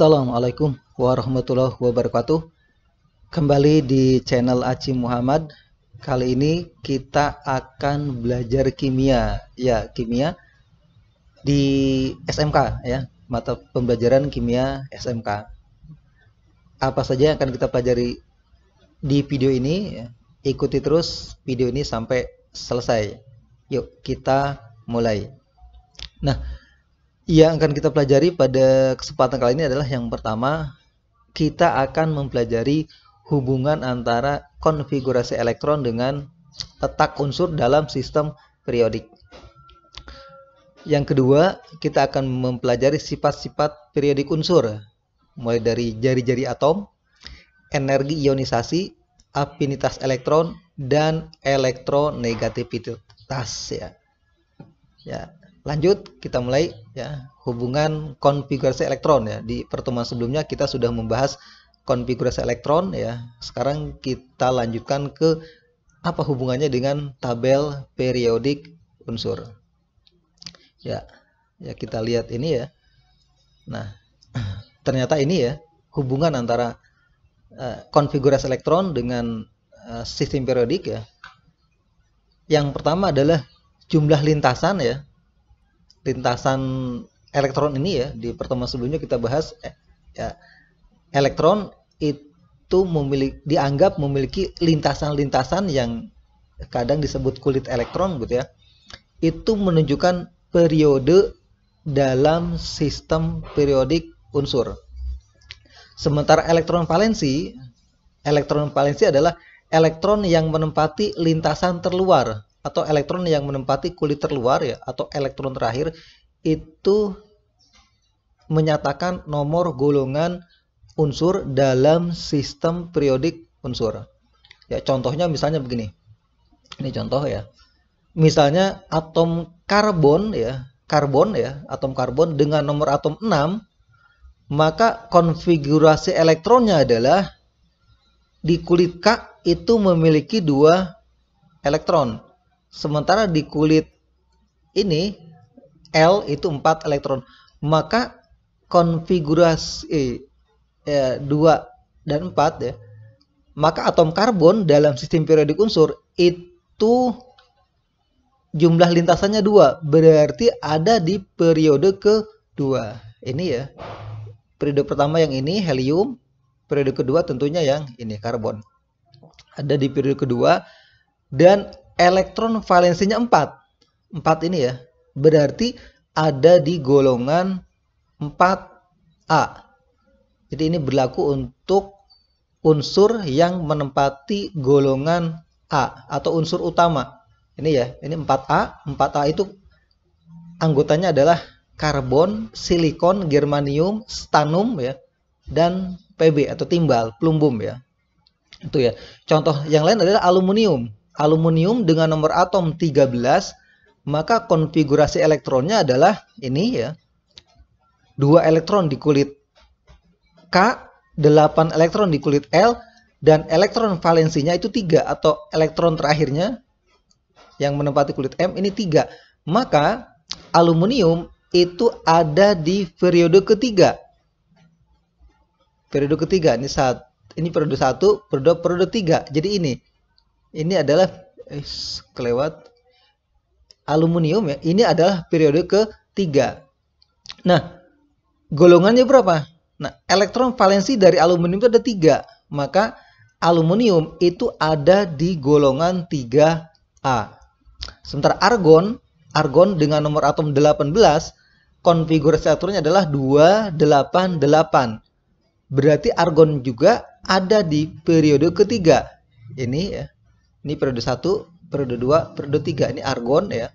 Assalamualaikum warahmatullahi wabarakatuh. Kembali di channel Aci Muhammad. Kali ini kita akan belajar kimia, kimia di SMK ya, mata pembelajaran kimia SMK. Apa saja yang akan kita pelajari di video ini? Ikuti terus video ini sampai selesai. Yuk kita mulai. Nah, yang akan kita pelajari pada kesempatan kali ini adalah yang pertama, kita akan mempelajari hubungan antara konfigurasi elektron dengan letak unsur dalam sistem periodik. Yang kedua, kita akan mempelajari sifat-sifat periodik unsur, mulai dari jari-jari atom, energi ionisasi, afinitas elektron, dan elektronegativitas ya. Lanjut, kita mulai ya, hubungan konfigurasi elektron ya. Di pertemuan sebelumnya kita sudah membahas konfigurasi elektron ya. Sekarang kita lanjutkan ke apa hubungannya dengan tabel periodik unsur. Ya kita lihat ini ya. Nah, ternyata ini ya hubungan antara konfigurasi elektron dengan sistem periodik ya. Yang pertama adalah jumlah lintasan ya. Lintasan elektron ini ya, di pertemuan sebelumnya kita bahas elektron itu dianggap memiliki lintasan-lintasan yang kadang disebut kulit elektron gitu ya. Itu menunjukkan periode dalam sistem periodik unsur. Sementara elektron valensi adalah elektron yang menempati lintasan terluar atau elektron yang menempati kulit terluar ya, atau elektron terakhir itu menyatakan nomor golongan unsur dalam sistem periodik unsur. Ya, contohnya misalnya begini. Ini contoh ya. Misalnya atom karbon ya, atom karbon dengan nomor atom 6, maka konfigurasi elektronnya adalah di kulit K itu memiliki 2 elektron. Sementara di kulit ini L itu 4 elektron. Maka konfigurasi 2 dan 4 ya. Maka atom karbon dalam sistem periodik unsur itu jumlah lintasannya 2. Berarti ada di periode kedua. Ini ya. Periode pertama yang ini helium, periode kedua tentunya yang ini karbon. Ada di periode kedua dan elektron valensinya 4 ini ya, berarti ada di golongan 4A. Jadi ini berlaku untuk unsur yang menempati golongan A atau unsur utama. Ini ya, ini 4A. 4A itu anggotanya adalah karbon, silikon, germanium, stannum ya, dan Pb atau timbal, plumbum ya. Itu ya. Contoh yang lain adalah aluminium. Aluminium dengan nomor atom 13, maka konfigurasi elektronnya adalah ini ya. 2 elektron di kulit K, 8 elektron di kulit L, dan elektron valensinya itu 3 atau elektron terakhirnya yang menempati kulit M ini 3. Maka aluminium itu ada di periode ketiga. Periode ketiga ini periode 1, periode 3. Jadi ini adalah kelewat aluminium ya. Ini adalah periode ketiga. Nah, golongannya berapa? Nah, elektron valensi dari aluminium itu ada 3. Maka aluminium itu ada di golongan 3A. Sementara argon dengan nomor atom 18, konfigurasi elektronnya adalah 288. Berarti argon juga ada di periode ketiga. Ini ya. Ini periode 1, periode 2, periode 3. Ini argon ya.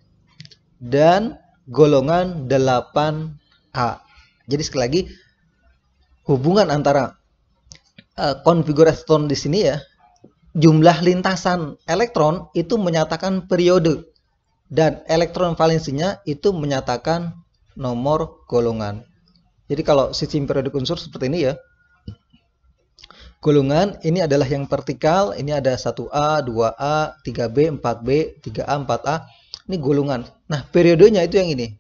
Dan golongan 8A. Jadi sekali lagi hubungan antara konfigurasi elektron di sini ya. Jumlah lintasan elektron itu menyatakan periode. Dan elektron valensinya itu menyatakan nomor golongan. Jadi kalau sistem periodik unsur seperti ini ya. Golongan ini adalah yang vertikal, ini ada 1A, 2A, 3B, 4B, 3A, 4A. Ini golongan. Nah, periodenya itu yang ini.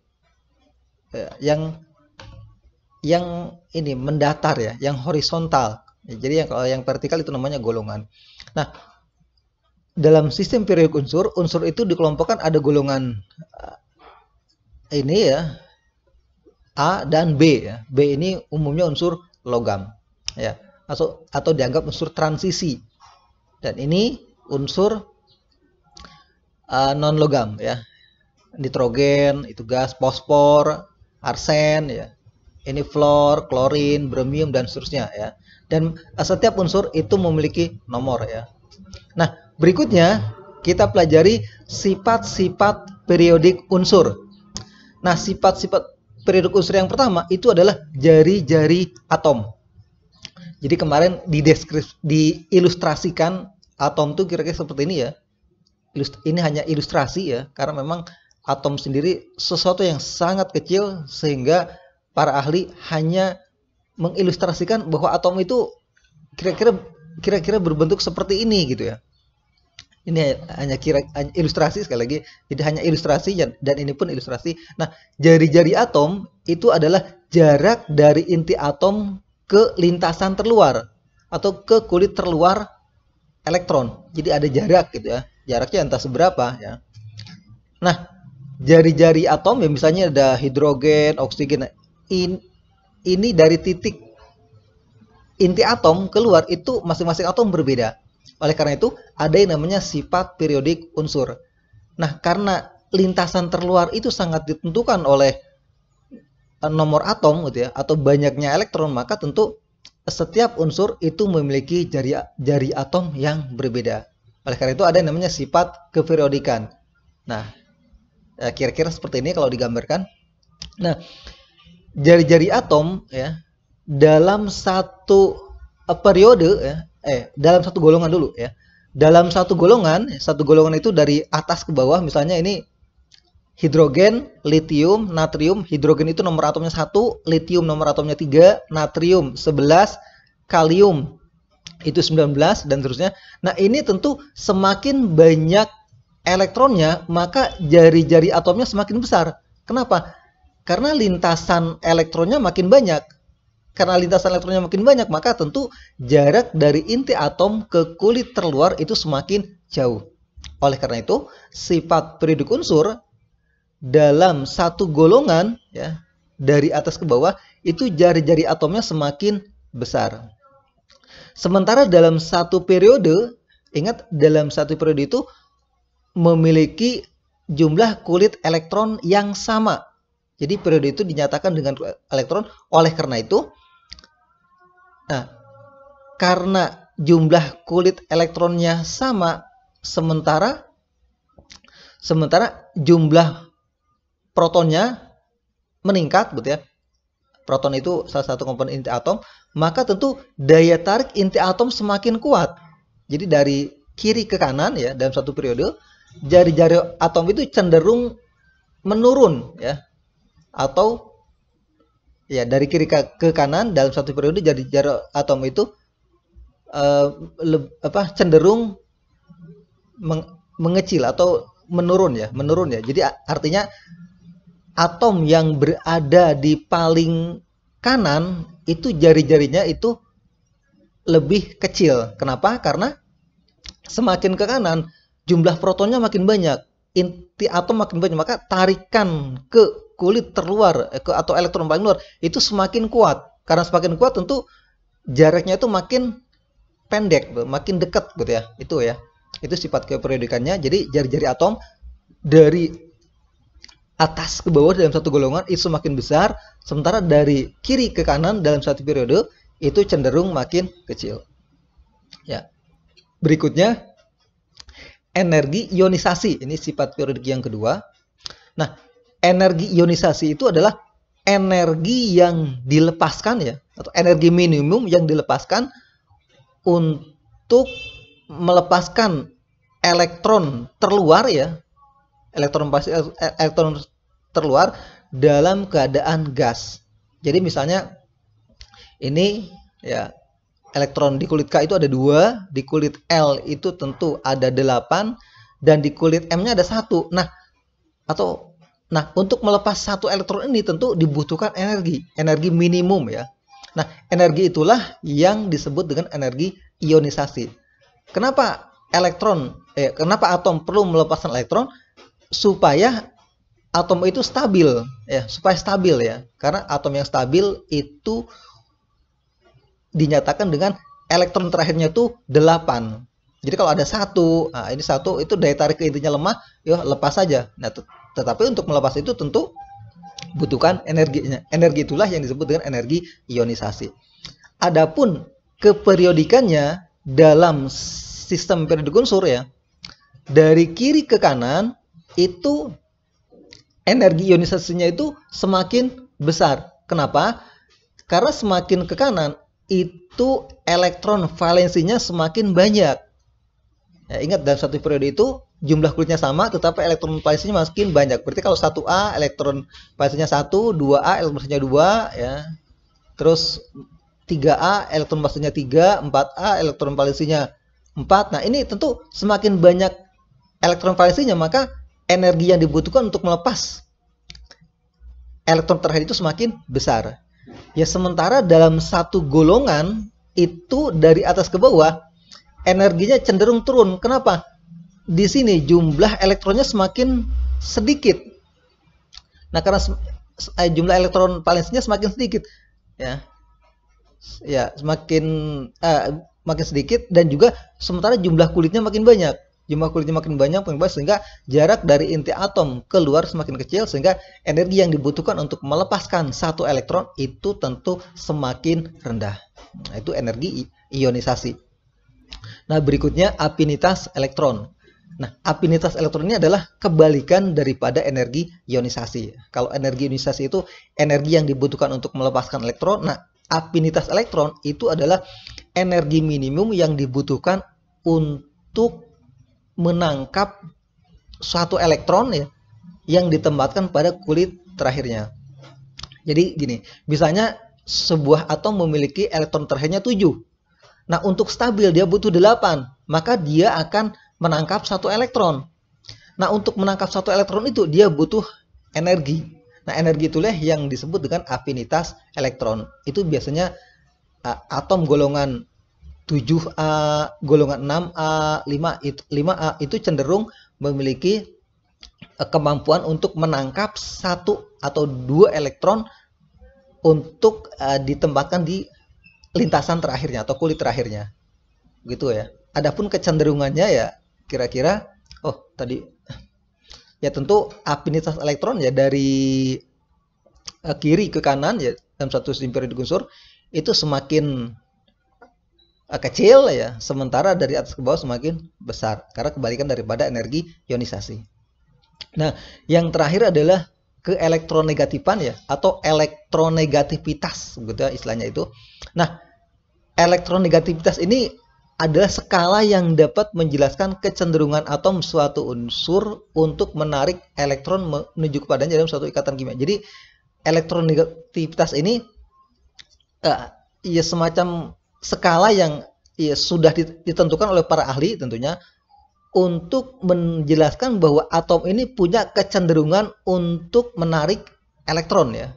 yang ini mendatar ya, yang horizontal. Jadi kalau yang vertikal itu namanya golongan. Nah, dalam sistem periodik unsur, unsur itu dikelompokkan ada golongan ini ya, A dan B ya. B ini umumnya unsur logam ya, atau dianggap unsur transisi. Dan ini unsur non logam ya. Nitrogen itu gas, fosfor, arsen ya. Ini fluor, klorin, bromium dan seterusnya ya. Dan setiap unsur itu memiliki nomor ya. Nah, berikutnya kita pelajari sifat-sifat periodik unsur. Nah, sifat-sifat periodik unsur yang pertama itu adalah jari-jari atom. Jadi kemarin diilustrasikan atom itu kira-kira seperti ini ya. Ini hanya ilustrasi ya, karena memang atom sendiri sesuatu yang sangat kecil sehingga para ahli hanya mengilustrasikan bahwa atom itu kira-kira berbentuk seperti ini gitu ya. Ini hanya ilustrasi sekali lagi, jadi hanya ilustrasi dan ini pun ilustrasi. Nah, jari-jari atom itu adalah jarak dari inti atom ke lintasan terluar atau ke kulit terluar elektron. Jadi ada jarak gitu ya, jaraknya entah seberapa ya. Nah, jari-jari atom ya misalnya ada hidrogen, oksigen. Ini dari titik inti atom keluar itu masing-masing atom berbeda. Oleh karena itu ada yang namanya sifat periodik unsur. Nah, karena lintasan terluar itu sangat ditentukan oleh nomor atom gitu ya, atau banyaknya elektron, maka tentu setiap unsur itu memiliki jari atom yang berbeda. Oleh karena itu ada yang namanya sifat keperiodikan. Nah, kira-kira seperti ini kalau digambarkan. Nah, jari-jari atom ya dalam satu periode ya, dalam satu golongan dulu ya. Dalam satu golongan itu dari atas ke bawah, misalnya ini hidrogen, litium, natrium. Hidrogen itu nomor atomnya 1, litium nomor atomnya 3, natrium 11, kalium itu 19 dan seterusnya. Nah, ini tentu semakin banyak elektronnya, maka jari-jari atomnya semakin besar. Kenapa? Karena lintasan elektronnya makin banyak. Karena lintasan elektronnya makin banyak, maka tentu jarak dari inti atom ke kulit terluar itu semakin jauh. Oleh karena itu, sifat periodik unsur dalam satu golongan ya, dari atas ke bawah itu jari-jari atomnya semakin besar. Sementara dalam satu periode, ingat dalam satu periode itu memiliki jumlah kulit elektron yang sama. Jadi periode itu dinyatakan dengan elektron. Oleh karena itu, nah, karena jumlah kulit elektronnya sama, sementara jumlah protonnya meningkat, gitu ya. Proton itu salah satu komponen inti atom, maka tentu daya tarik inti atom semakin kuat. Jadi dari kiri ke kanan ya dalam satu periode, jari-jari atom itu cenderung menurun ya. Atau ya dari kiri ke kanan dalam satu periode jari-jari atom itu cenderung mengecil atau menurun ya. Jadi artinya atom yang berada di paling kanan itu jari-jarinya itu lebih kecil. Kenapa? Karena semakin ke kanan jumlah protonnya makin banyak, inti atom makin banyak, maka tarikan ke kulit terluar atau elektron paling luar itu semakin kuat. Karena semakin kuat tentu jaraknya itu makin pendek, makin dekat gitu ya. Itu ya. Itu sifat keperiodikannya. Jadi jari-jari atom dari atas ke bawah dalam satu golongan itu semakin besar, sementara dari kiri ke kanan dalam satu periode itu cenderung makin kecil. Ya. Berikutnya energi ionisasi. Ini sifat periodik yang kedua. Nah, energi ionisasi itu adalah energi yang dilepaskan ya, atau energi minimum yang dilepaskan untuk melepaskan elektron terluar ya, elektron terluar dalam keadaan gas. Jadi misalnya ini ya, elektron di kulit K itu ada 2, di kulit L itu tentu ada 8, dan di kulit M-nya ada 1. Nah, atau Nah, untuk melepas satu elektron ini tentu dibutuhkan energi minimum ya. Nah, energi itulah yang disebut dengan energi ionisasi. Kenapa kenapa atom perlu melepaskan elektron? Supaya atom itu stabil ya, supaya stabil ya. Karena atom yang stabil itu dinyatakan dengan elektron terakhirnya itu 8. Jadi kalau ada satu, nah ini satu itu daya tarik ke intinya lemah, ya lepas saja. Nah, tetapi untuk melepas itu tentu butuhkan energinya. Energi itulah yang disebut dengan energi ionisasi. Adapun keperiodikannya dalam sistem periodik unsur ya, dari kiri ke kanan itu energi ionisasinya itu semakin besar. Kenapa? Karena semakin ke kanan itu elektron valensinya semakin banyak. Ya, ingat dalam satu periode itu jumlah kulitnya sama tetapi elektron valensinya makin banyak. Berarti kalau 1A elektron valensinya 1, 2A elektron valensinya 2 ya. Terus 3A elektron valensinya 3, 4A elektron valensinya 4. Nah, ini tentu semakin banyak elektron valensinya maka energi yang dibutuhkan untuk melepas elektron terakhir itu semakin besar. Ya, sementara dalam satu golongan itu dari atas ke bawah energinya cenderung turun. Kenapa? Di sini jumlah elektronnya semakin sedikit. Nah, karena jumlah elektron valensinya semakin sedikit, ya, makin sedikit dan juga sementara jumlah kulitnya makin banyak. Jumlah kulitnya makin banyak sehingga jarak dari inti atom keluar semakin kecil sehingga energi yang dibutuhkan untuk melepaskan satu elektron itu tentu semakin rendah. Nah, itu energi ionisasi. Nah, berikutnya afinitas elektron. Nah, afinitas elektron ini adalah kebalikan daripada energi ionisasi. Kalau energi ionisasi itu energi yang dibutuhkan untuk melepaskan elektron. Nah, afinitas elektron itu adalah energi minimum yang dibutuhkan untuk menangkap suatu elektron ya, yang ditempatkan pada kulit terakhirnya. Jadi gini, misalnya sebuah atom memiliki elektron terakhirnya 7. Nah, untuk stabil dia butuh 8, maka dia akan menangkap satu elektron. Nah, untuk menangkap satu elektron itu dia butuh energi. Nah, energi itulah yang disebut dengan afinitas elektron. Itu biasanya atom golongan 7A, golongan 6A, 5A itu cenderung memiliki kemampuan untuk menangkap satu atau dua elektron untuk ditempatkan di lintasan terakhirnya atau kulit terakhirnya, gitu ya. Adapun kecenderungannya ya kira-kira, ya tentu afinitas elektron ya dari kiri ke kanan ya dalam satu sistem periodik unsur itu semakin kecil ya, sementara dari atas ke bawah semakin besar karena kebalikan daripada energi ionisasi. Nah, yang terakhir adalah keelektronegatifan ya atau elektronegativitas gitu ya, istilahnya itu. Nah, elektronegativitas ini adalah skala yang dapat menjelaskan kecenderungan atom suatu unsur untuk menarik elektron menuju kepadanya dalam suatu ikatan kimia. Jadi elektronegativitas ini ya semacam skala yang ya sudah ditentukan oleh para ahli tentunya untuk menjelaskan bahwa atom ini punya kecenderungan untuk menarik elektron ya.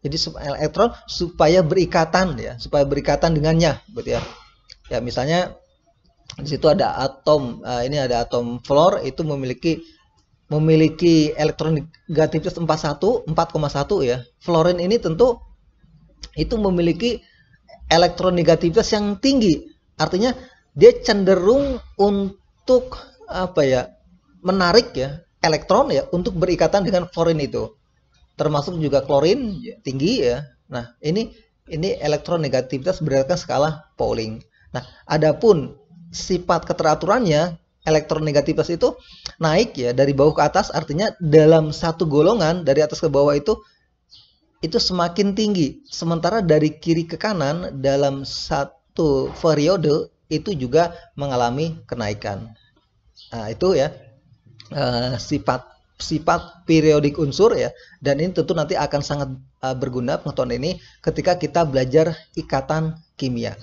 Jadi elektron supaya berikatan ya, supaya berikatan dengannya, gitu ya. Ya misalnya di situ ada atom, ini ada atom fluor itu memiliki elektronegativitas 4,1 ya. Fluorin ini tentu itu memiliki elektronegativitas yang tinggi. Artinya dia cenderung untuk menarik ya elektron ya untuk berikatan dengan fluorin itu. Termasuk juga klorin ya, tinggi ya. Nah, ini elektronegativitas berdasarkan skala Pauling. Nah, adapun sifat keteraturannya elektronegativitas itu naik ya dari bawah ke atas, artinya dalam satu golongan dari atas ke bawah itu semakin tinggi. Sementara dari kiri ke kanan dalam satu periode itu juga mengalami kenaikan. Nah, itu ya sifat periodik unsur ya, dan ini tentu nanti akan sangat berguna pengetahuan ini ketika kita belajar ikatan kimia.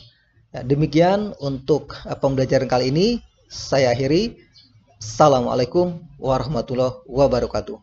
Ya, demikian untuk pembelajaran kali ini, saya akhiri. Assalamualaikum warahmatullahi wabarakatuh.